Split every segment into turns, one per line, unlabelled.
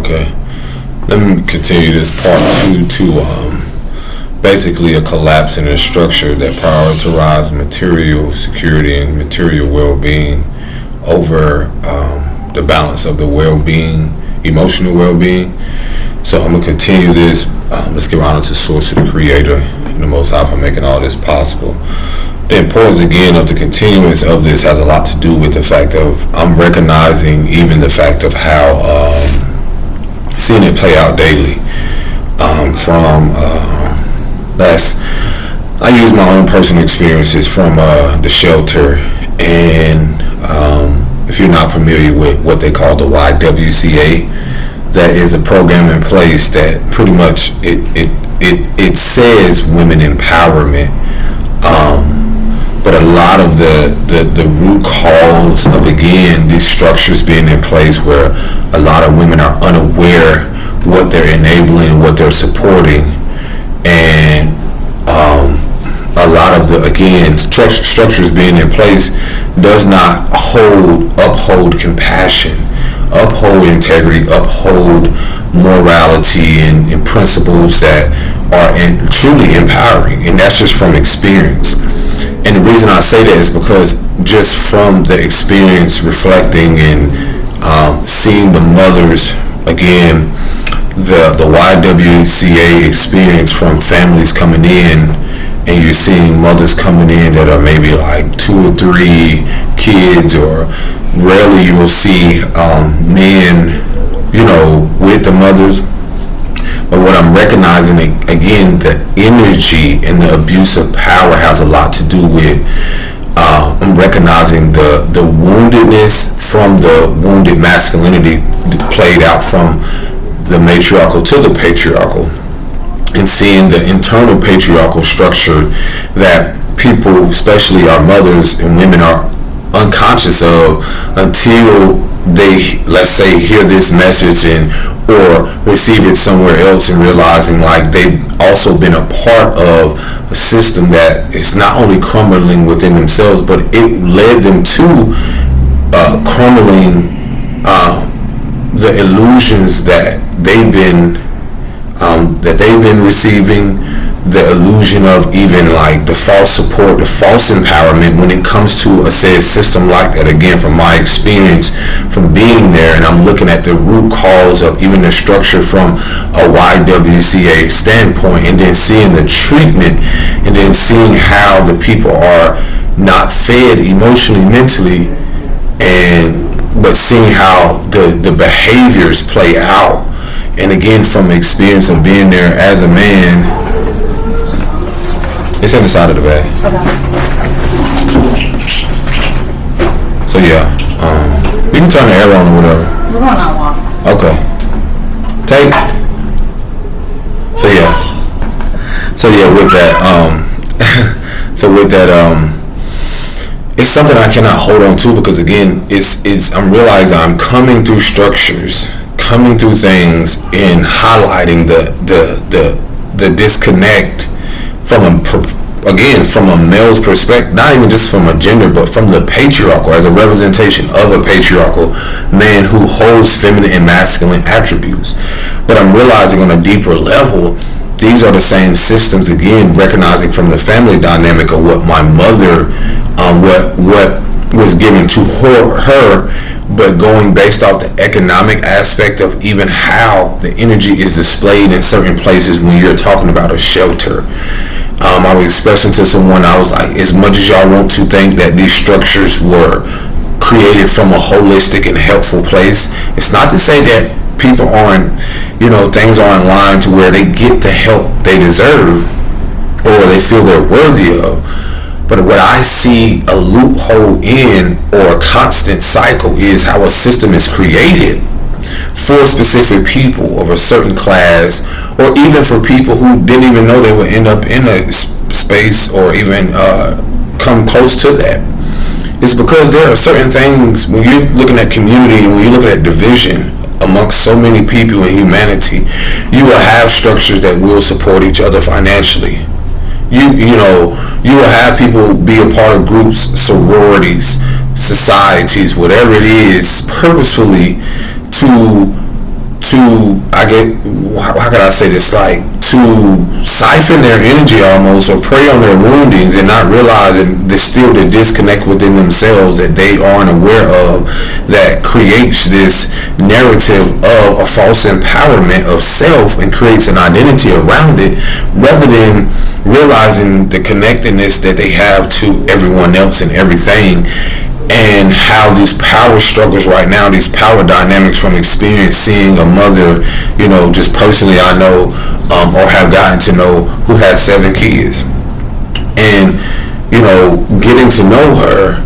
Okay. Let me continue this part two to basically a collapse in a structure that prioritizes material security and material well-being over the balance of the well-being, emotional well-being. So I'm gonna continue this. Let's give honor to Source, to the Creator, and the Most High for making all this possible. The importance again of the continuance of this has a lot to do with the fact of I'm recognizing even the fact of how seeing it play out daily. I use my own personal experiences from the shelter, and if you're not familiar with what they call the YWCA, that is a program in place that pretty much it says women empowerment, but a lot of the root cause of, again, these structures being in place where a lot of women are unaware what they're enabling, what they're supporting, and a lot of the, again, structures being in place does not uphold compassion, uphold integrity, uphold morality and principles that are truly empowering. And that's just from experience. And the reason I say that is because just from the experience reflecting and seeing the mothers, again, the YWCA experience from families coming in, and you're seeing mothers coming in that are maybe like 2 or 3 kids, or rarely you will see men, with the mothers. But what I'm recognizing, again, the energy and the abuse of power has a lot to do with, I'm recognizing the woundedness from the wounded masculinity played out from the matriarchal to the patriarchal, and seeing the internal patriarchal structure that people, especially our mothers and women, are unconscious of until they, let's say, hear this message or receive it somewhere else, and realizing like they've also been a part of a system that is not only crumbling within themselves, but it led them to crumbling the illusions that they've been receiving, the illusion of even like the false support, the false empowerment when it comes to a said system like that. Again, from my experience from being there, and I'm looking at the root cause of even the structure from a YWCA standpoint, and then seeing the treatment, and then seeing how the people are not fed emotionally, mentally, but seeing how the behaviors play out. And again, from experience of being there as a man, it's in the side of the bag. Okay. So yeah, you can turn the air on or whatever.
We're going on a walk.
Okay. Take. So yeah, with that, it's something I cannot hold on to, because again, I'm realizing I'm coming through structures, coming through things, and highlighting the disconnect from a male's perspective, not even just from a gender, but from the patriarchal, as a representation of a patriarchal man who holds feminine and masculine attributes. But I'm realizing on a deeper level, these are the same systems, again, recognizing from the family dynamic of what my mother, what was given to her, but going based off the economic aspect of even how the energy is displayed in certain places when you're talking about a shelter. I was expressing to someone, I was like, as much as y'all want to think that these structures were created from a holistic and helpful place, it's not to say that people aren't, things are in line to where they get the help they deserve or they feel they're worthy of. But what I see a loophole in, or a constant cycle, is how a system is created for specific people of a certain class, or even for people who didn't even know they would end up in a space or even come close to that. It's because there are certain things, when you're looking at community and when you're looking at division amongst so many people in humanity, you will have structures that will support each other financially. You will have people be a part of groups, sororities, societies, whatever it is, purposefully to to, I get, how can I say this, like, to siphon their energy almost, or prey on their woundings, and not realizing there's still the disconnect within themselves that they aren't aware of, that creates this narrative of a false empowerment of self and creates an identity around it, rather than realizing the connectedness that they have to everyone else and everything. And how these power struggles right now, these power dynamics from experience, seeing a mother, just personally I know, or have gotten to know, who has 7 kids. And, getting to know her,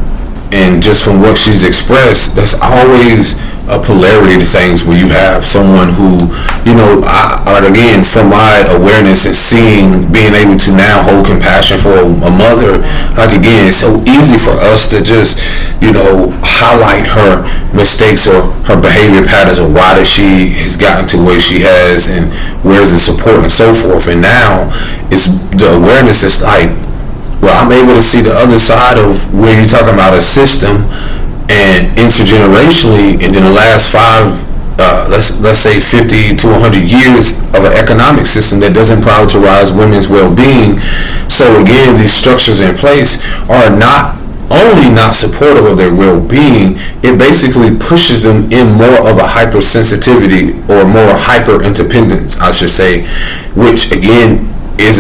and just from what she's expressed, there's always a polarity to things where you have someone who, again, from my awareness and seeing, being able to now hold compassion for a mother, like, again, it's so easy for us to just, highlight her mistakes or her behavior patterns, or why that she has gotten to where she has, and where's the support and so forth. And now it's the awareness is like, well, I'm able to see the other side of where you're talking about a system, and intergenerationally, and in the last let's say 50 to 100 years of an economic system that doesn't prioritize women's well-being. So again, these structures in place are not only not supportive of their well-being, it basically pushes them in more of a hypersensitivity, or more hyper-independence, I should say, which again is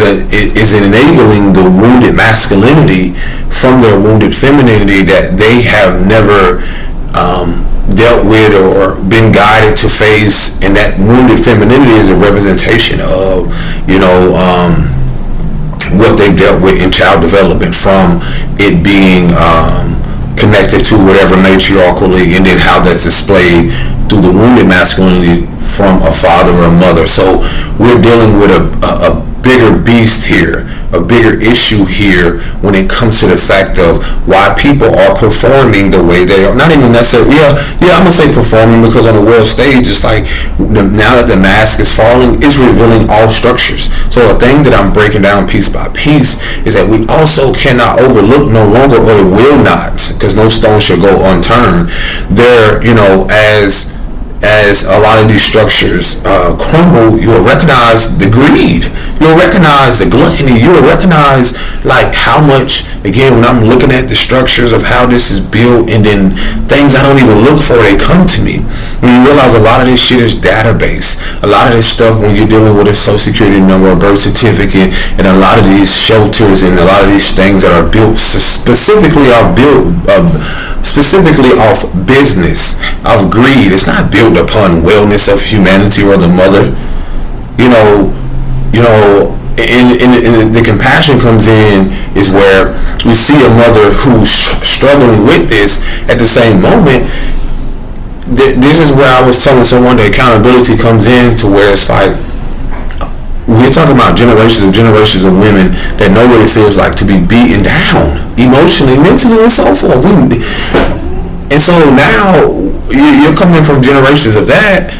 enabling the wounded masculinity from their wounded femininity that they have never dealt with or been guided to face. And that wounded femininity is a representation of what they've dealt with in child development, from it being connected to whatever matriarchally, and then how that's displayed through the wounded masculinity from a father or a mother. So we're dealing with a bigger beast here, a bigger issue here, when it comes to the fact of why people are performing the way they are. Not even necessarily, I'm gonna say performing, because on the world stage, it's like, now that the mask is falling, it's revealing all structures. So a thing that I'm breaking down piece by piece is that we also cannot overlook no longer, or will not, because no stone shall go unturned. There, as a lot of these structures crumble, you'll recognize the greed, you'll recognize the gluttony, you'll recognize like how much, again, when I'm looking at the structures of how this is built, and then things I don't even look for, they come to me. When you realize a lot of this shit is database, a lot of this stuff, when you're dealing with a social security number, a birth certificate, and a lot of these shelters, and a lot of these things that are built specifically off business, of greed. It's not built upon wellness of humanity or the mother. And the compassion comes in is where we see a mother who's struggling with this. At the same moment, this is where I was telling someone the accountability comes in, to where it's like, we're talking about generations of women that know what it feels like to be beaten down emotionally, mentally, and so forth. And so now you're coming from generations of that,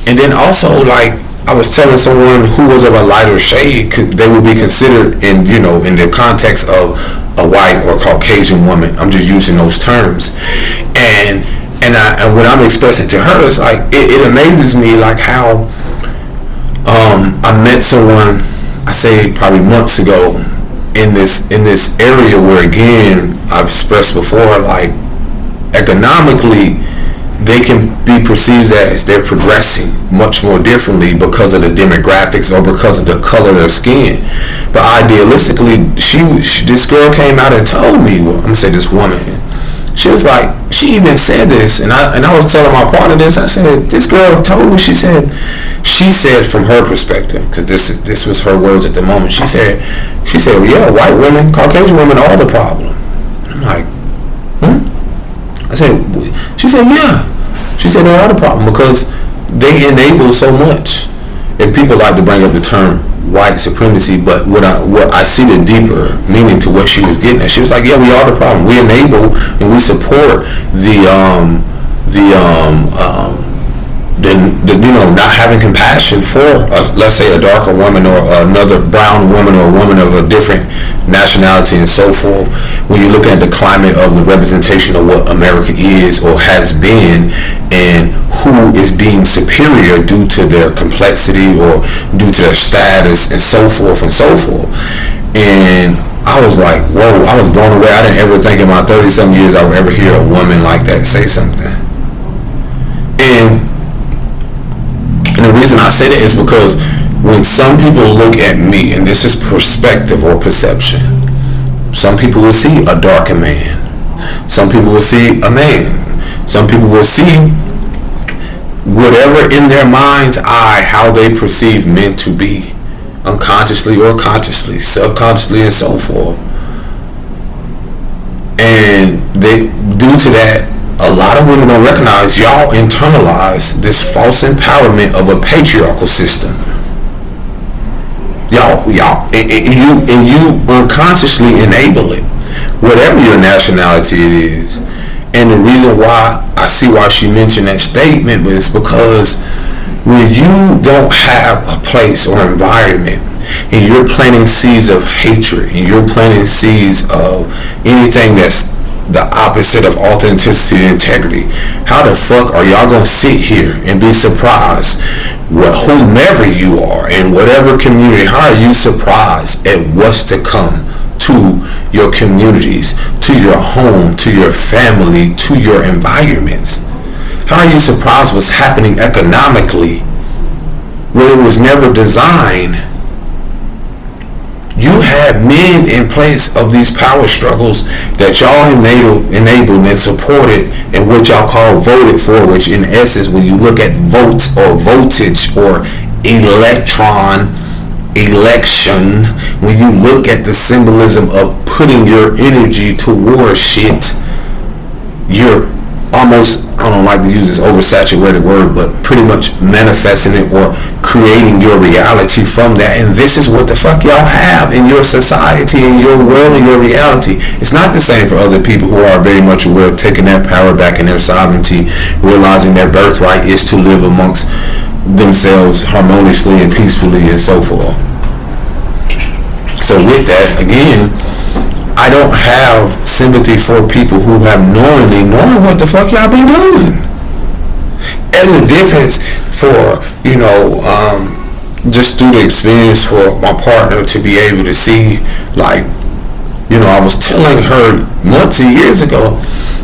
and then also, like, I was telling someone who was of a lighter shade, they would be considered in the context of a white or Caucasian woman. I'm just using those terms, and what I'm expressing to her is like, it amazes me, like, how I met someone, I say probably months ago, in this area where, again, I've expressed before, like, economically they can be perceived as they're progressing much more differently because of the demographics or because of the color of their skin. But idealistically, this girl came out and told me, well, I'm gonna say this woman, she was like, she even said this, and I was telling my partner this. I said, this girl told me, she said from her perspective, because this was her words at the moment. She said, well, yeah, white women, Caucasian women are the problem. And I'm like, she said, yeah. She said they are the problem because they enable so much. And people like to bring up the term white supremacy, but what I see the deeper meaning to what she was getting at. She was like, yeah, we are the problem. We enable and we support the not having compassion for let's say a darker woman or another brown woman or a woman of a different nationality and so forth. When you look at the climate of the representation of what America is or has been, and who is deemed superior due to their complexity or due to their status and so forth and so forth. And I was like, whoa, I was blown away. I didn't ever think in my 30-some years I would ever hear a woman like that say something. And the reason I say that is because when some people look at me, and this is perspective or perception, some people will see a darker man. Some people will see a man. Some people will see whatever in their mind's eye, how they perceive men to be, unconsciously or consciously, subconsciously, and so forth. And they, due to that, a lot of women don't recognize y'all internalize this false empowerment of a patriarchal system. Y'all, and you unconsciously enable it, whatever your nationality it is. And the reason why I see why she mentioned that statement is because when you don't have a place or environment and you're planting seeds of hatred and you're planting seeds of anything that's the opposite of authenticity and integrity, how the fuck are y'all gonna sit here and be surprised what whomever you are in whatever community, how are you surprised at what's to come to your communities, to your home, to your family, to your environments? How are you surprised what's happening economically when it was never designed? You have men in place of these power struggles that y'all enabled and supported and what y'all call voted for, which in essence, when you look at votes or voltage or election, when you look at the symbolism of putting your energy towards shit, you're almost, I don't like to use this oversaturated word, but pretty much manifesting it or creating your reality from that. And this is what the fuck y'all have in your society, in your world, in your reality. It's not the same for other people who are very much aware of taking their power back and their sovereignty, realizing their birthright is to live amongst themselves harmoniously and peacefully and so forth. So with that, again, I don't have sympathy for people who have knowing what the fuck y'all been doing. There's a difference for, just through the experience for my partner to be able to see, like, I was telling her months and years ago,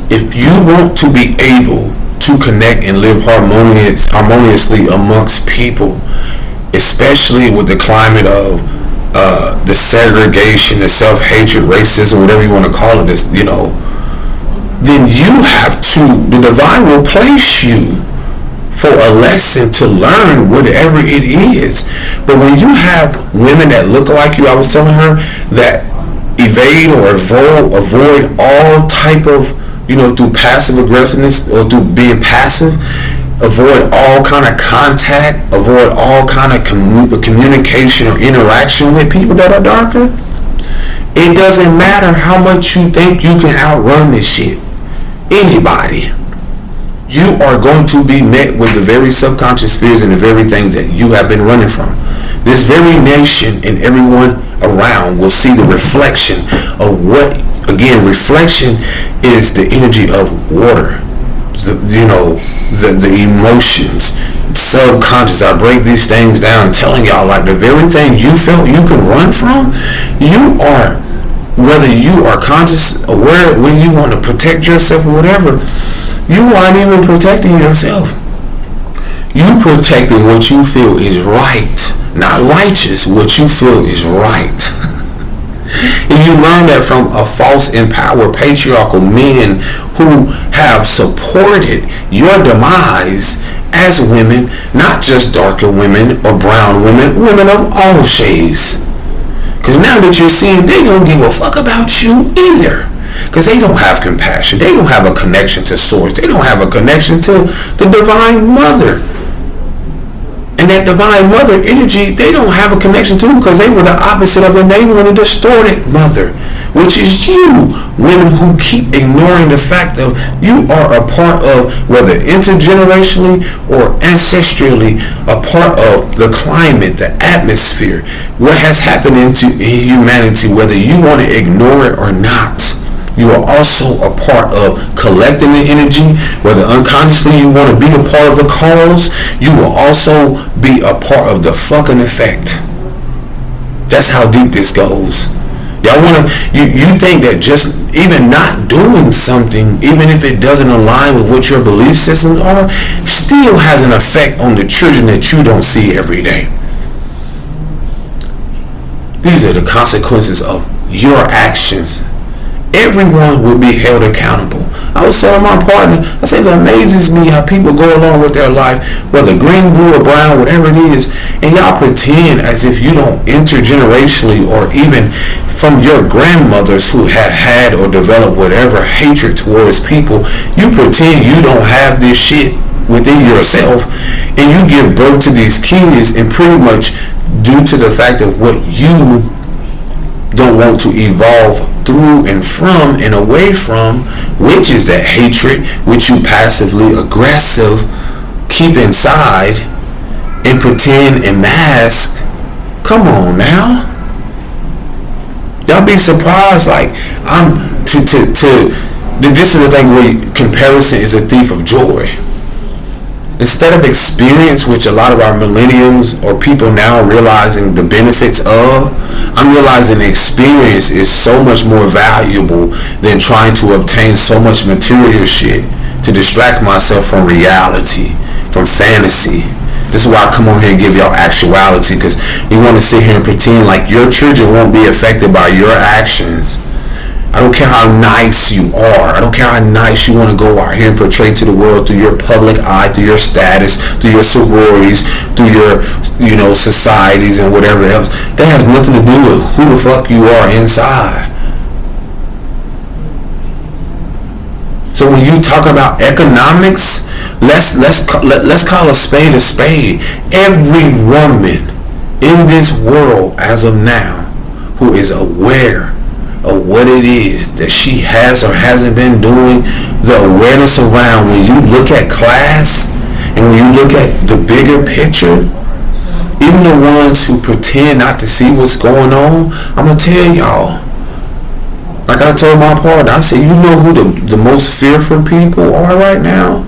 if you want to be able to connect and live harmoniously amongst people, especially with the climate of the segregation, the self-hatred, racism, whatever you want to call it, this, then you have to, the divine will place you for a lesson to learn whatever it is. But when you have women that look like you, I was telling her, that evade or avoid all type of, through passive aggressiveness or through being passive, avoid all kind of contact, avoid all kind of communication or interaction with people that are darker. It doesn't matter how much you think you can outrun this shit. Anybody. You are going to be met with the very subconscious fears and the very things that you have been running from. This very nation and everyone around will see the reflection of what, again, reflection is the energy of water. The emotions, subconscious. I break these things down, telling y'all, like, the very thing you felt you could run from, you are, whether you are conscious, aware, when you want to protect yourself or whatever, you aren't even protecting yourself. You protecting what you feel is right, not righteous, what you feel is right. And you learn that from a false, empowered, patriarchal men who have supported your demise as women, not just darker women or brown women, women of all shades. Because now that you're seeing, they don't give a fuck about you either. Because they don't have compassion. They don't have a connection to source. They don't have a connection to the divine mother. And that divine mother energy, they don't have a connection to, because they were the opposite of enabling a distorted mother, which is you, women who keep ignoring the fact of you are a part of, whether intergenerationally or ancestrally, a part of the climate, the atmosphere, what has happened in humanity, whether you want to ignore it or not. you are also a part of collecting the energy. Whether unconsciously you want to be a part of the cause, you will also be a part of the fucking effect. That's how deep this goes. Y'all wanna, you think that just even not doing something, even if it doesn't align with what your belief systems are, still has an effect on the children that you don't see every day. These are the consequences of your actions. Everyone will be held accountable. I was telling my partner, I said, it amazes me how people go along with their life, whether green, blue, or brown, whatever it is, and y'all pretend as if you don't intergenerationally or even from your grandmothers who have had or developed whatever hatred towards people, you pretend you don't have this shit within yourself, and you give birth to these kids, and pretty much due to the fact of what you don't want to evolve through and from and away from, which is that hatred which you passively aggressive keep inside and pretend and mask. Come on now, y'all be surprised. Like, this is the thing where comparison is a thief of joy. Instead of experience, which a lot of our millenniums or people now realizing the benefits of, I'm realizing experience is so much more valuable than trying to obtain so much material shit to distract myself from reality, from fantasy. This is why I come on here and give y'all actuality, because you want to sit here and pretend like your children won't be affected by your actions. I don't care how nice you are. I don't care how nice you want to go out here and portray to the world through your public eye, through your status, through your sororities, through your, societies and whatever else. That has nothing to do with who the fuck you are inside. So when you talk about economics, let's call a spade a spade. Every woman in this world as of now who is aware of what it is that she has or hasn't been doing, the awareness around when you look at class and when you look at the bigger picture, even the ones who pretend not to see what's going on, I'm gonna tell y'all, like I told my partner, I said, you know who the most fearful people are right now?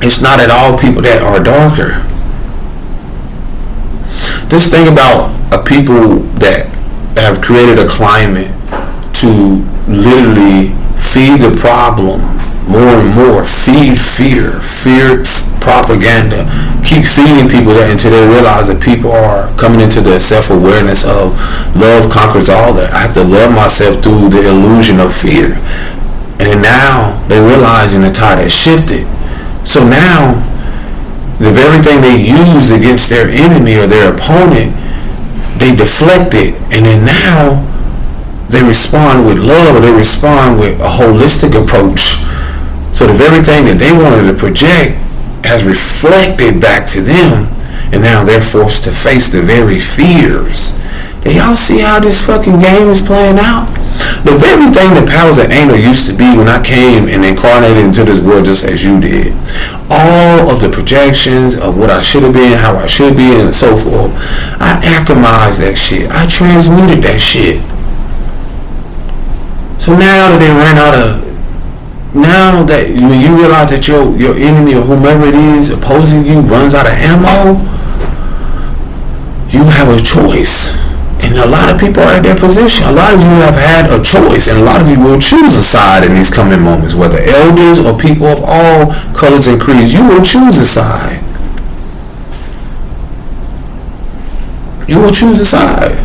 It's not at all people that are darker. Just think about a people that have created a climate to literally feed the problem more and more, feed fear propaganda, keep feeding people that until they realize that people are coming into the self-awareness of love conquers all, that I have to love myself through the illusion of fear. And then now they realizing the tide has shifted. So now the very thing they use against their enemy or their opponent, they deflect it, and then now they respond with love, or they respond with a holistic approach. So the very thing that they wanted to project has reflected back to them, and now they're forced to face the very fears. Do y'all see how this fucking game is playing out? The very thing that powers that angel used to be when I came and incarnated into this world just as you did. All of the projections of what I should have been, how I should be, and so forth. I alchemized that shit. I transmuted that shit. So now that they ran out of, now that when you realize that your enemy or whomever it is opposing you runs out of ammo, you have a choice. And a lot of people are in their position. A lot of you have had a choice, and a lot of you will choose a side in these coming moments, whether elders or people of all colors and creeds. You will choose a side. You will choose a side.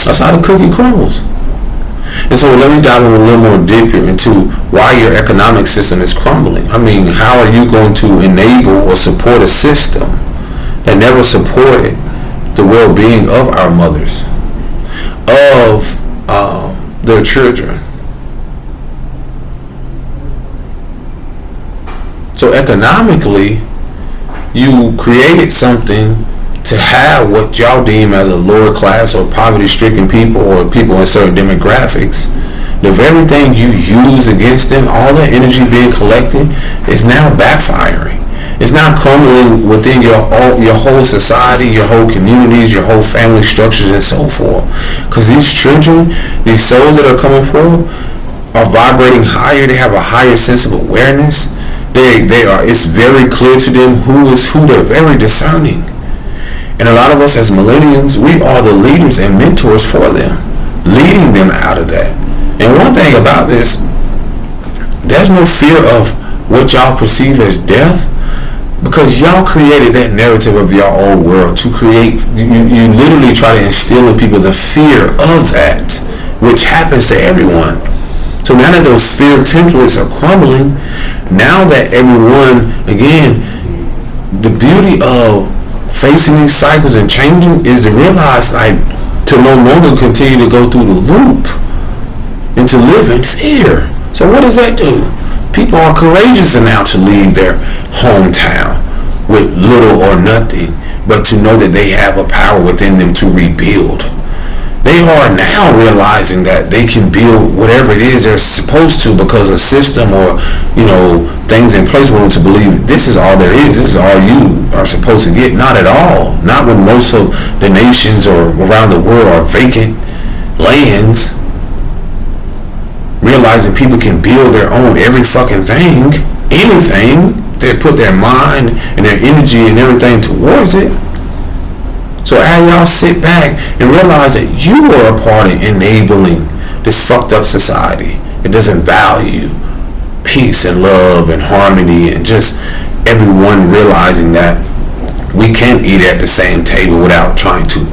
That's how the cookie crumbles. And so let me dive a little more deeper into why your economic system is crumbling. I mean, how are you going to enable or support a system that never supported the well-being of our mothers, of their children? So economically, you created something to have what y'all deem as a lower class or poverty-stricken people or people in certain demographics. The very thing you use against them, all that energy being collected, is now backfiring. It's not crumbling within your whole society, your whole communities, your whole family structures, and so forth. Because these children, these souls that are coming forth, are vibrating higher. They have a higher sense of awareness. They are. It's very clear to them who is who. They're very discerning. And a lot of us as millennials, we are the leaders and mentors for them, leading them out of that. And one thing about this, there's no fear of what y'all perceive as death, because y'all created that narrative of your old world to create. You literally try to instill in people the fear of that, which happens to everyone. So now that those fear templates are crumbling, now that everyone, again, the beauty of facing these cycles and changing is to realize, like, to no longer continue to go through the loop and to live in fear. So what does that do? People are courageous enough to leave their hometown with little or nothing, but to know that they have a power within them to rebuild. They are now realizing that they can build whatever it is they're supposed to, because a system or, things in place want them to believe this is all there is. This is all you are supposed to get. Not at all. Not when most of the nations or around the world are vacant lands. Realizing people can build their own every fucking thing, anything. They put their mind and their energy and everything towards it. So as y'all sit back and realize that you are a part of enabling this fucked up society, it doesn't value peace and love and harmony, and just everyone realizing that we can't eat at the same table without trying to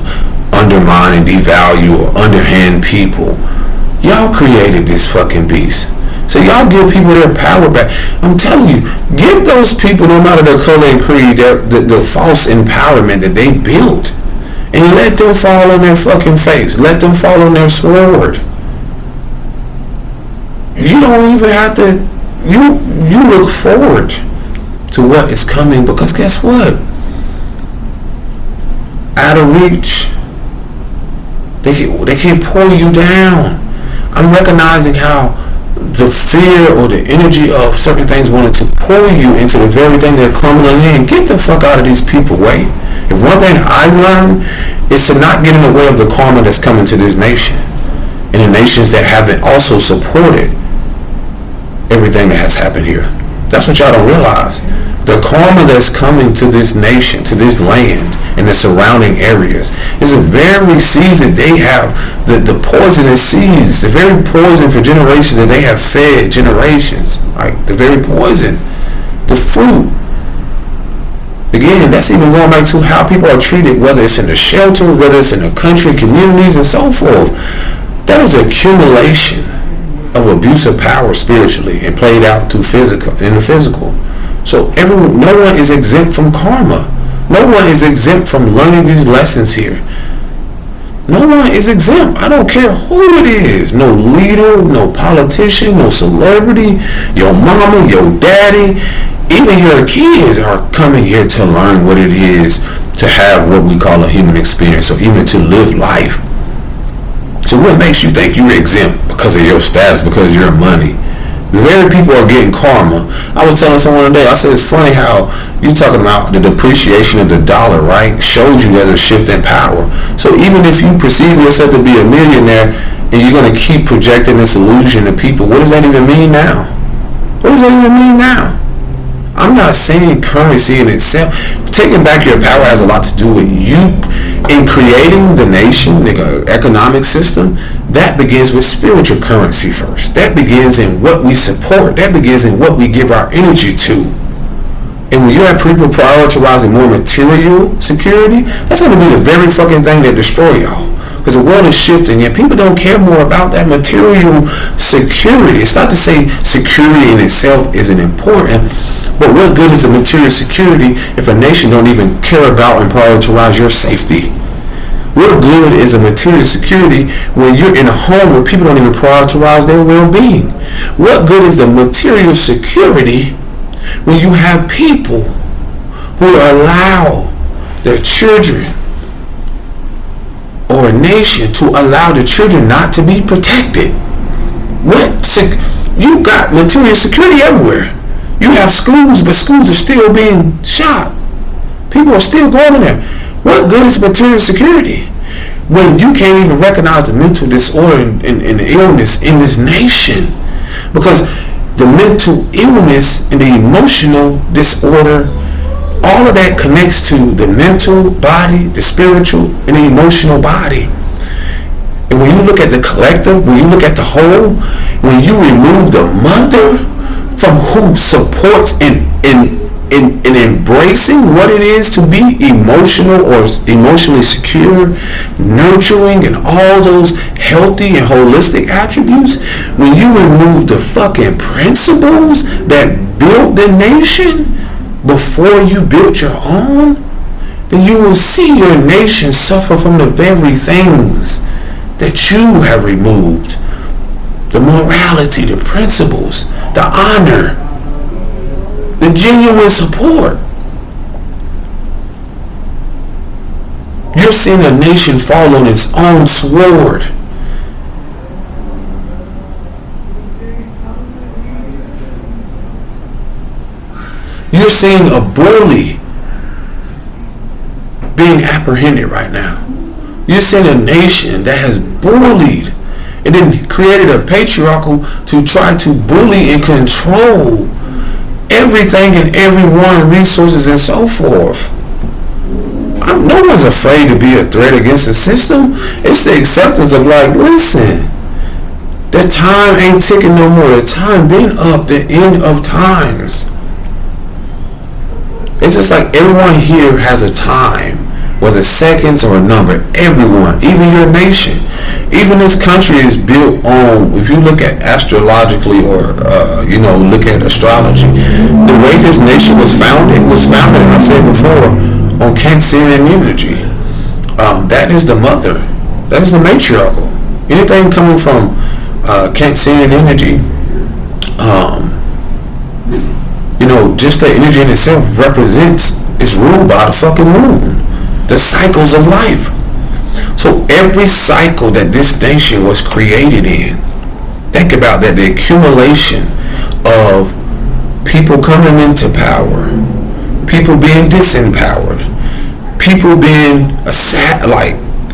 undermine and devalue or underhand people. Y'all created this fucking beast. So y'all give people their power back. I'm telling you, give those people, no matter their color and creed, the false empowerment that they built. And let them fall on their fucking face. Let them fall on their sword. You don't even have to, you look forward to what is coming, because guess what? Out of reach. They can pull you down. I'm recognizing how the fear or the energy of certain things wanted to pull you into the very thing they're crumbling in. Get the fuck out of these people way. If one thing I've learned is to not get in the way of the karma that's coming to this nation, and the nations that haven't also supported everything that has happened here. That's what y'all don't realize. The karma that's coming to this nation, to this land, and the surrounding areas is a very seeds that they have, the poisonous seeds, the very poison for generations that they have fed generations. Like the very poison, the fruit. Again, that's even going back to how people are treated, whether it's in the shelter, whether it's in the country, communities, and so forth. That is accumulation of abuse of power spiritually and played out through in the physical. So no one is exempt from karma. No one is exempt from learning these lessons here. No one is exempt. I don't care who it is. No leader, no politician, no celebrity, your mama, your daddy. Even your kids are coming here to learn what it is to have what we call a human experience, or even to live life. So what makes you think you're exempt because of your status, because of your money? The very people are getting karma. I was telling someone today, I said, it's funny how you talking about the depreciation of the dollar, right? Shows you there's a shift in power. So even if you perceive yourself to be a millionaire and you're going to keep projecting this illusion to people, what does that even mean now? What does that even mean now? I'm not saying currency in itself. Taking back your power has a lot to do with you. In creating the nation, the economic system, that begins with spiritual currency first. That begins in what we support. That begins in what we give our energy to. And when you have people prioritizing more material security, that's going to be the very fucking thing that destroy y'all. Because the world is shifting and people don't care more about that material security. It's not to say security in itself isn't important, but what good is a material security if a nation don't even care about and prioritize your safety? What good is a material security when you're in a home where people don't even prioritize their well-being? What good is the material security when you have people who allow their children, or a nation to allow the children not to be protected? You got material security everywhere. You have schools, but schools are still being shot. People are still going in there. What good is material security when you can't even recognize the mental disorder and the illness in this nation? Because the mental illness and the emotional disorder, all of that connects to the mental body, the spiritual, and the emotional body. And when you look at the collective, when you look at the whole, when you remove the mother from who supports and embracing what it is to be emotional or emotionally secure, nurturing, and all those healthy and holistic attributes, when you remove the fucking principles that built the nation before you built your own, then you will see your nation suffer from the very things that you have removed. The morality, the principles, the honor, the genuine support. You're seeing a nation fall on its own sword. You're seeing a bully being apprehended right now. You're seeing a nation that has bullied and then created a patriarchal to try to bully and control everything and everyone, resources and so forth. No one's afraid to be a threat against the system. It's the acceptance of like, listen, the time ain't ticking no more. The time been up, the end of times. It's just like everyone here has a time, whether seconds or a number. Everyone, even your nation, even this country is built on, if you look at astrologically or look at astrology, the way this nation was founded, I've said before, on Cancerian energy. That is the mother. That is the matriarchal. Anything coming from Cancerian energy, just the energy in itself represents, it's ruled by the fucking moon, the cycles of life. So every cycle that this nation was created in, think about that, the accumulation of people coming into power, people being disempowered, people being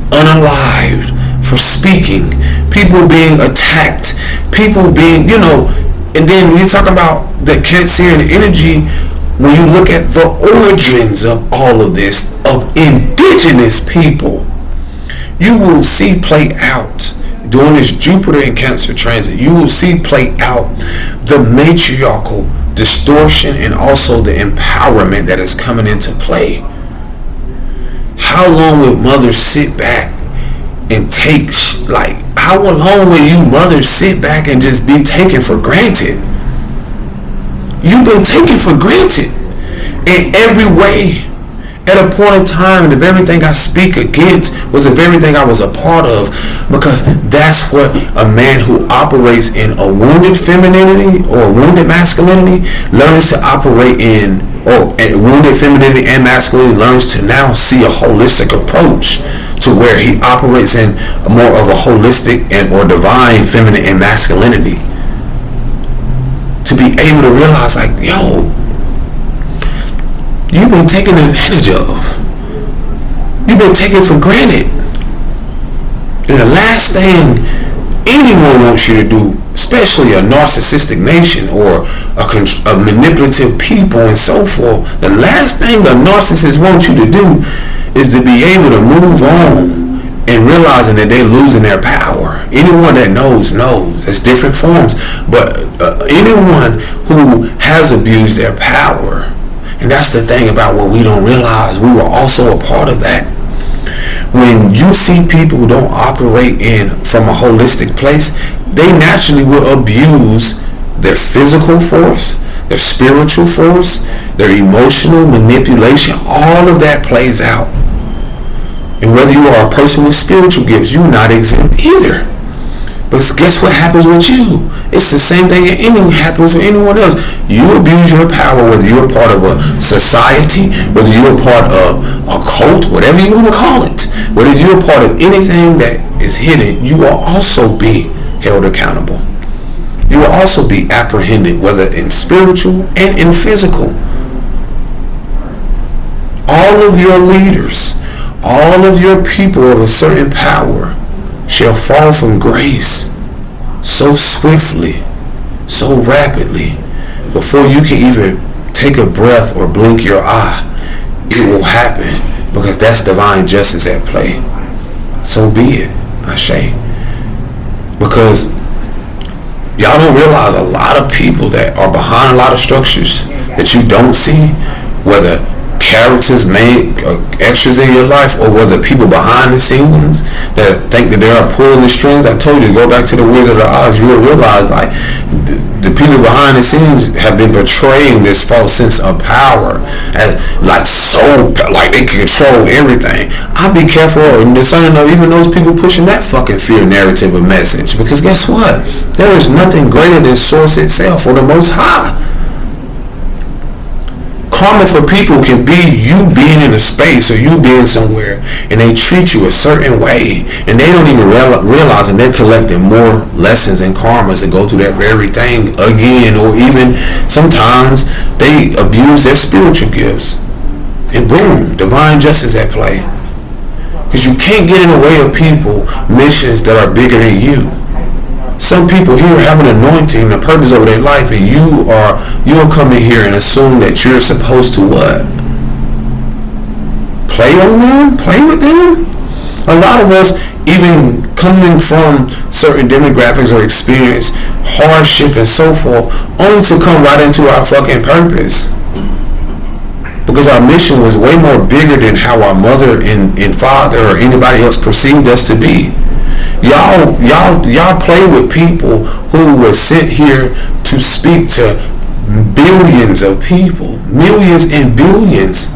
unalived for speaking, people being attacked, people being, and then when you talk about the Cancerian energy, when you look at the origins of all of this, of indigenous people, you will see play out during this Jupiter and Cancer transit, you will see play out the matriarchal distortion and also the empowerment that is coming into play. How long will mothers sit back and take, how long will you mothers sit back and just be taken for granted? You've been taken for granted in every way. At a point in time, and the very thing I speak against was the very thing I was a part of, because that's what a man who operates in a wounded femininity or wounded masculinity learns to operate in, or wounded femininity and masculinity learns to now see a holistic approach to where he operates in more of a holistic and or divine feminine and masculinity, to be able to realize like, yo, you've been taken advantage of. You've been taken for granted. And the last thing anyone wants you to do, especially a narcissistic nation or a manipulative people and so forth, the last thing a narcissist wants you to do is to be able to move on and realizing that they're losing their power. Anyone that knows. There's different forms. But anyone who has abused their power, and that's the thing about what we don't realize. We were also a part of that. When you see people who don't operate from a holistic place, they naturally will abuse their physical force, their spiritual force, their emotional manipulation. All of that plays out. And whether you are a person with spiritual gifts, you're not exempt either. But guess what happens with you? It's the same thing that happens with anyone else. You abuse your power, whether you're a part of a society, whether you're a part of a cult, whatever you want to call it, whether you're a part of anything that is hidden, you will also be held accountable. you will also be apprehended, whether in spiritual and in physical. All of your leaders, all of your people of a certain power shall fall from grace so swiftly, so rapidly, before you can even take a breath or blink your eye. It will happen, because that's divine justice at play. So be it, Ashe. Because y'all don't realize a lot of people that are behind a lot of structures that you don't see, whether characters, main extras in your life, or whether people behind the scenes that think that they are pulling the strings. I told you, go back to the Wizard of Oz, you will realize like the people behind the scenes have been portraying this false sense of power as like so, like they can control everything. I'd be careful and discerning of even those people pushing that fucking fear narrative or message, because guess what? There is nothing greater than Source itself or the Most High. Karma for people can be you being in a space or you being somewhere and they treat you a certain way and they don't even realize, and they're collecting more lessons and karmas that go through that very thing again, or even sometimes they abuse their spiritual gifts and boom, divine justice at play. Because you can't get in the way of people missions that are bigger than you. Some people here have an anointing, a purpose over their life, and you'll come in here and assume that you're supposed to what? Play on them? Play with them? A lot of us, even coming from certain demographics or experience hardship and so forth, only to come right into our fucking purpose. Because our mission was way more bigger than how our mother and father or anybody else perceived us to be. Y'all play with people who were sent here to speak to billions of people, millions and billions.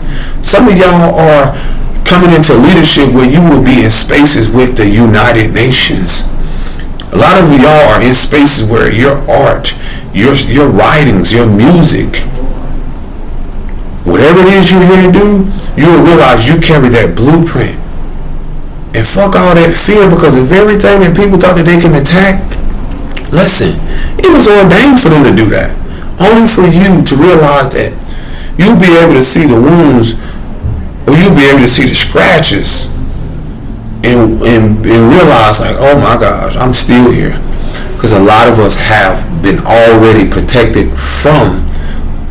Some of y'all are coming into leadership where you will be in spaces with the United Nations. A lot of y'all are in spaces where your art, your writings, your music, whatever it is you're here to do, you will realize you carry that blueprint. And fuck all that fear, because of everything that people thought that they can attack. Listen, it was ordained for them to do that. Only for you to realize that you'll be able to see the wounds, or you'll be able to see the scratches and realize like, oh my gosh, I'm still here. Because a lot of us have been already protected from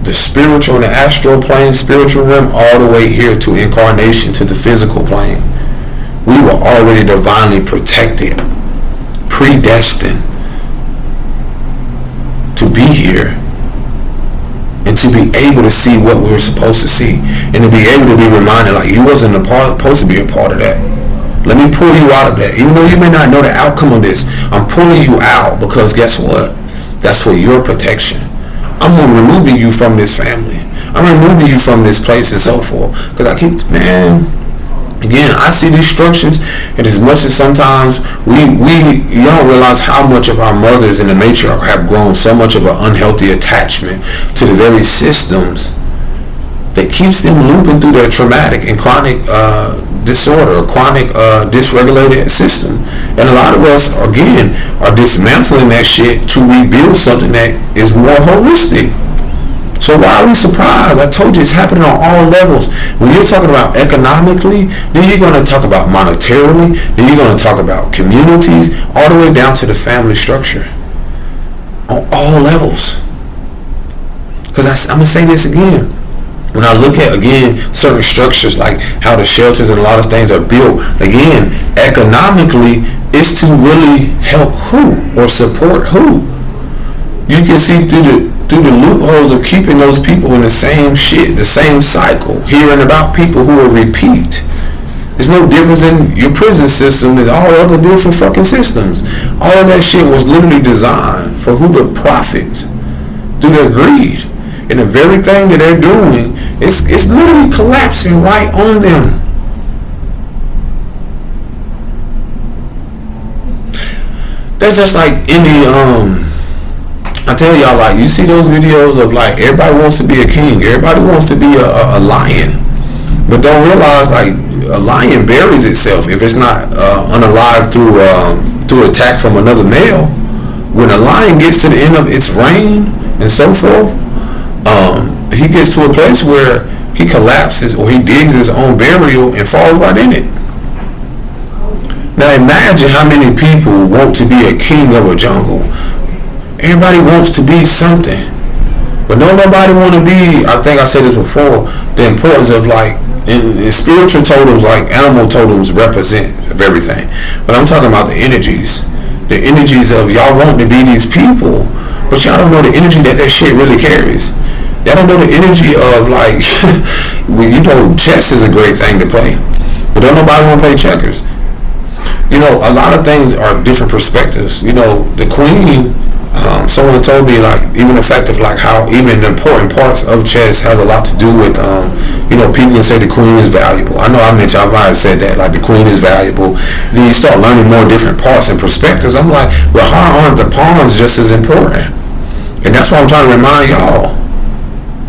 the spiritual and the astral plane, spiritual realm, all the way here to incarnation, to the physical plane. We were already divinely protected, predestined to be here and to be able to see what we were supposed to see, and to be able to be reminded like you wasn't supposed to be a part of that. Let me pull you out of that. Even though you may not know the outcome of this, I'm pulling you out, because guess what? That's for your protection. I'm removing you from this family. I'm removing you from this place and so forth. Because I keep, again, I see these structures, and as much as sometimes you don't realize how much of our mothers in the matriarch have grown so much of an unhealthy attachment to the very systems that keeps them looping through their traumatic and chronic disorder, or chronic dysregulated system. And a lot of us, again, are dismantling that shit to rebuild something that is more holistic. So why are we surprised? I told you it's happening on all levels. When you're talking about economically, then you're going to talk about monetarily, then you're going to talk about communities, all the way down to the family structure. On all levels. Because I'm going to say this again. When I look at, again, certain structures, like how the shelters and a lot of things are built, again, economically, it's to really help who or support who. You can see through the loopholes of keeping those people in the same shit, the same cycle, hearing about people who will repeat. There's no difference in your prison system than all other different fucking systems. All of that shit was literally designed for who to profit through their greed. And the very thing that they're doing, it's literally collapsing right on them. That's just like in the I tell y'all, like, you see those videos of like everybody wants to be a king, everybody wants to be a lion, but don't realize like a lion buries itself if it's not unalived through attack from another male. when a lion gets to the end of its reign and so forth, he gets to a place where he collapses or he digs his own burial and falls right in it. Now imagine how many people want to be a king of a jungle. Everybody wants to be something, but don't nobody want to be, I think I said this before, the importance of like, in spiritual totems, like animal totems represent of everything. But I'm talking about the energies of y'all wanting to be these people, but y'all don't know the energy that shit really carries. Y'all don't know the energy of like, chess is a great thing to play, but don't nobody want to play checkers. A lot of things are different perspectives. The queen, someone told me like even the fact of like how even the important parts of chess has a lot to do with, people can say the queen is valuable. I know I might have said that, like the queen is valuable. Then you start learning more different parts and perspectives. I'm like, well, how aren't the pawns just as important? And that's what I'm trying to remind y'all.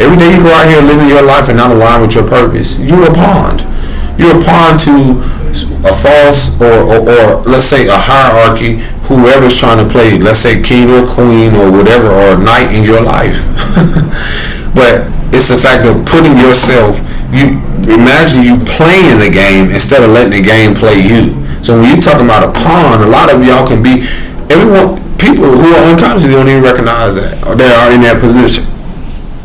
Every day you go out here living your life and not align with your purpose, you're a pawn. You're a pawn to a false or let's say a hierarchy, whoever's trying to play, let's say king or queen or whatever, or knight in your life. But it's the fact of putting yourself, you imagine you playing the game instead of letting the game play you. So when you're talking about a pawn, a lot of y'all can be, people who are unconscious don't even recognize that, or they are in that position.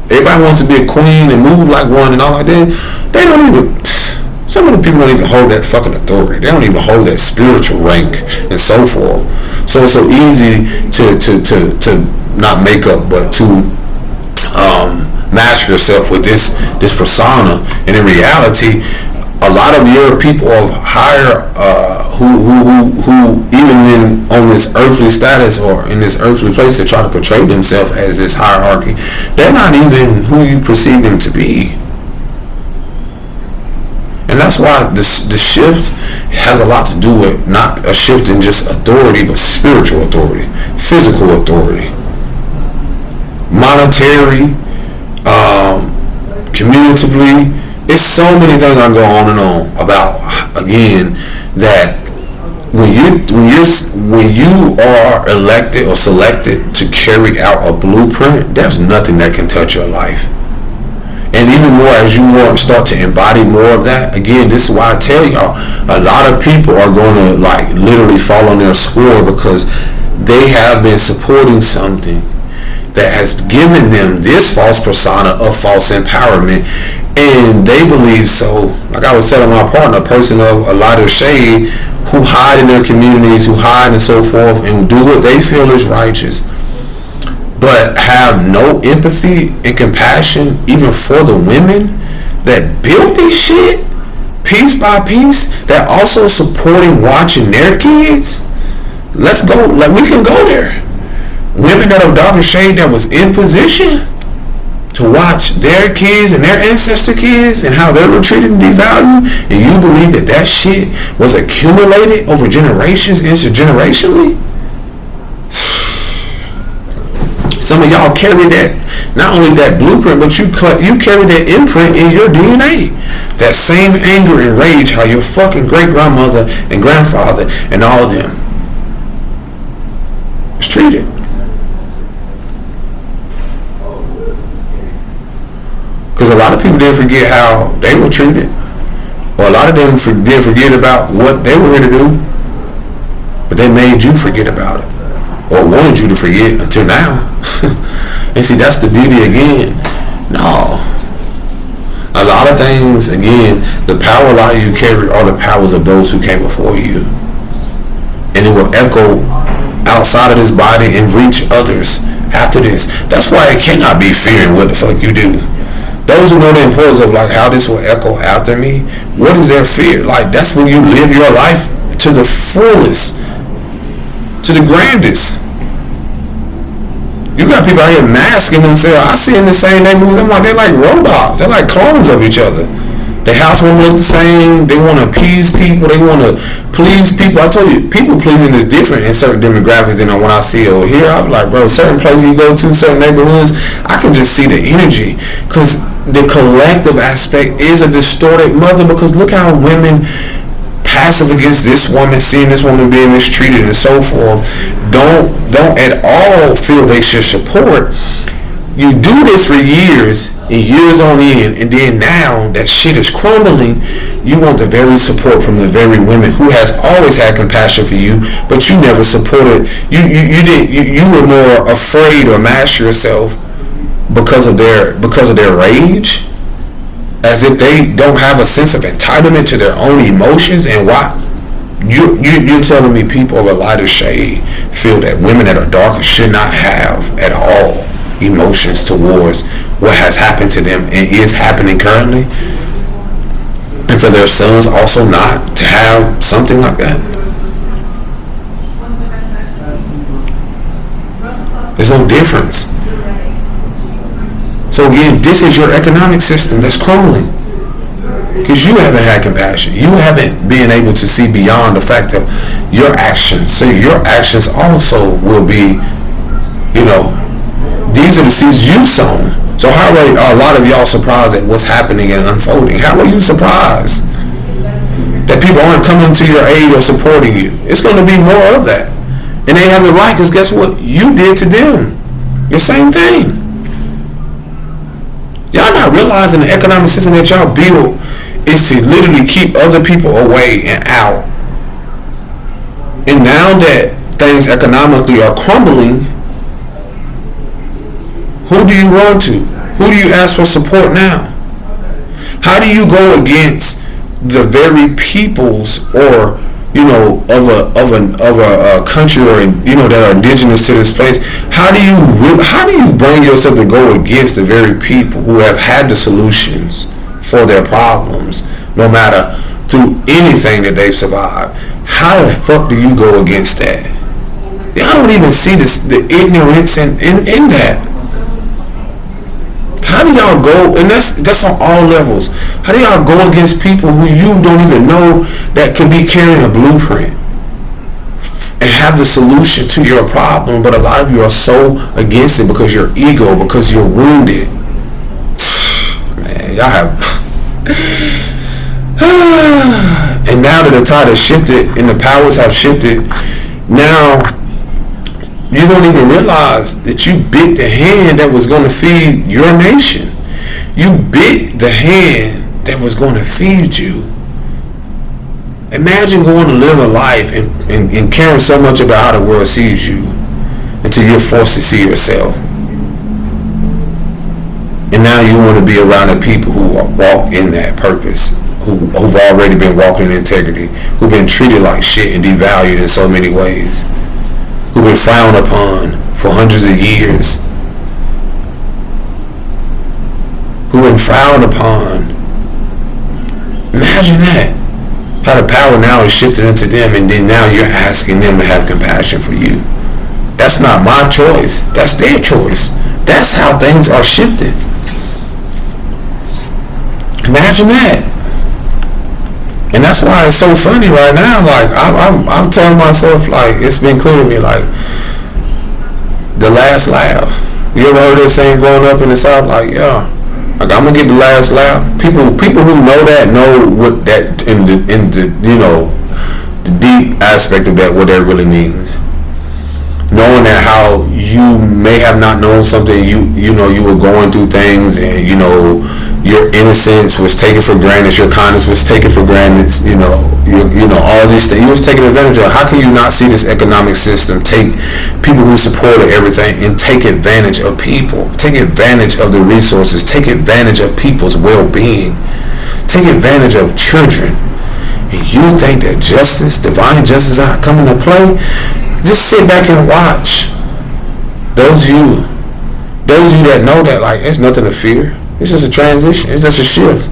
Everybody wants to be a queen and move like one and all like that. They don't even, some of the people don't even hold that fucking authority. They don't even hold that spiritual rank and so forth. So it's so easy to not make up, but to mask yourself with this persona. And in reality, a lot of your people of higher, who even on this earthly status or in this earthly place to try to portray themselves as this hierarchy, they're not even who you perceive them to be. And that's why the shift has a lot to do with not a shift in just authority, but spiritual authority, physical authority, monetary, communicatively. It's so many things I go on and on about, again, that when you are elected or selected to carry out a blueprint, there's nothing that can touch your life. And even more as you start to embody more of that, again, this is why I tell y'all, a lot of people are going to like literally fall on their sword because they have been supporting something that has given them this false persona of false empowerment, and they believe so. Like I was telling my partner, a person of a lighter shade who hide in their communities, who hide and so forth, and do what they feel is righteous, but have no empathy and compassion even for the women that built this shit piece by piece, that also supporting watching their kids. Let's go, like we can go there. Women that are darker shade that was in position to watch their kids and their ancestor kids and how they were treated and devalued, and you believe that shit was accumulated over generations intergenerationally? Some of y'all carry that, not only that blueprint, but you carry that imprint in your DNA. That same anger and rage how your fucking great grandmother and grandfather and all of them was treated. Because a lot of people didn't forget how they were treated, or a lot of them didn't forget about what they were here to do, but they made you forget about it, or wanted you to forget until now. And see, that's the beauty again. No, a lot of things, again, the power a lot of you carry are the powers of those who came before you, and it will echo outside of this body and reach others after this. That's why it cannot be fearing what the fuck you do. Those who know the importance of like how this will echo after me, what is their fear? Like that's when you live your life to the fullest, to the grandest. You got people out here masking themselves. I see in the same neighborhoods, I'm like, they're like robots. They're like clones of each other. The house won't look the same. They want to appease people. They want to please people. I told you, people pleasing is different in certain demographics than when I see over here. I'm like, bro, certain places you go to, certain neighborhoods, I can just see the energy. Because the collective aspect is a distorted mother. Because look how women passive against this woman, seeing this woman being mistreated and so forth, don't at all feel they should support. You do this for years and years on end, and then now that shit is crumbling, you want the very support from the very women who has always had compassion for you, but you never supported. You were more afraid or mask yourself because of their rage, as if they don't have a sense of entitlement to their own emotions. And why you're telling me people of a lighter shade feel that women that are darker should not have at all emotions towards what has happened to them and is happening currently, and for their sons also not to have something like that? There's no difference. So again, this is your economic system that's crumbling because you haven't had compassion. You haven't been able to see beyond the fact of your actions. So your actions also will be, these are the seeds you've sown. So how are a lot of y'all surprised at what's happening and unfolding? How are you surprised that people aren't coming to your aid or supporting you? It's going to be more of that. And they have the right, because guess what? You did to them the same thing. Y'all not realizing the economic system that y'all build is to literally keep other people away and out. And now that things economically are crumbling, who do you run to? Who do you ask for support now? How do you go against the very peoples or of a country or that are indigenous to this place? How do you bring yourself to go against the very people who have had the solutions for their problems, no matter through anything that they've survived? How the fuck do you go against that? Y'all don't even see the ignorance in that. How do y'all go, and that's on all levels, how do y'all go against people who you don't even know that could be carrying a blueprint and have the solution to your problem, but a lot of you are so against it because your ego, because you're wounded. Man, y'all have and now that the tide has shifted and the powers have shifted, now you don't even realize that you bit the hand that was going to feed your nation. You bit the hand that was going to feed you. Imagine going to live a life and caring so much about how the world sees you until you're forced to see yourself. And now you want to be around the people who walk in that purpose, who've already been walking in integrity, who've been treated like shit and devalued in so many ways, who've been frowned upon for hundreds of years, who've been frowned upon. Imagine that. How the power now is shifted into them, and then now you're asking them to have compassion for you. That's not my choice. That's their choice. That's how things are shifting. Imagine that. And that's why it's so funny right now. Like I'm telling myself, like, it's been clear to me, like, the last laugh. You ever heard that saying growing up in the South? Like, yeah, like, I'm gonna get the last laugh. People who know that know what that in the the deep aspect of that, what that really means. Knowing that how you may have not known something, you were going through things, and your innocence was taken for granted, your kindness was taken for granted, all these things you was taken advantage of. How can you not see this economic system take people who supported everything and take advantage of people, take advantage of the resources, take advantage of people's well-being, take advantage of children? And you think that justice, divine justice, is not coming to play? Just sit back and watch. Those of you that know that, like, it's nothing to fear. It's just a transition. It's just a shift.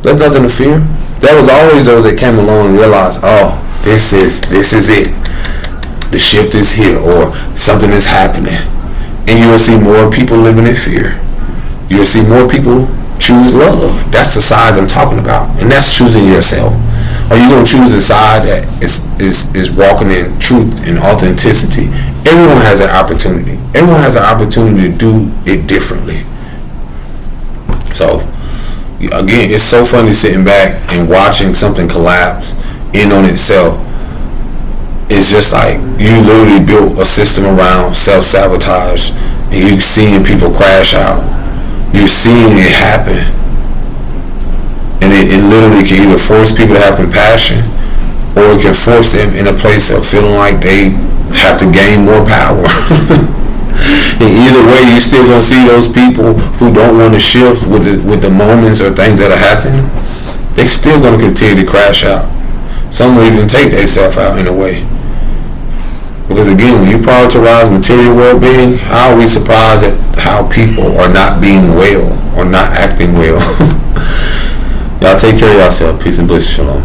There's nothing to fear. There was always those that came along and realized, oh, this is it. The shift is here, or something is happening. And you'll see more people living in fear. You'll see more people choose love. That's the side I'm talking about. And that's choosing yourself. Are you going to choose a side that is walking in truth and authenticity? Everyone has that opportunity. Everyone has an opportunity to do it differently. So, again, it's so funny sitting back and watching something collapse in on itself, it's just like you literally built a system around self-sabotage, and you seeing people crash out. You're seeing it happen, and it literally can either force people to have compassion, or it can force them in a place of feeling like they have to gain more power. And either way, you still gonna see those people who don't want to shift with the moments or things that are happening. They still gonna continue to crash out. Some will even take themselves out in a way. Because again, when you prioritize material well-being, how are we surprised at how people are not being well or not acting well? Y'all take care of yourself. Peace and bliss. Shalom.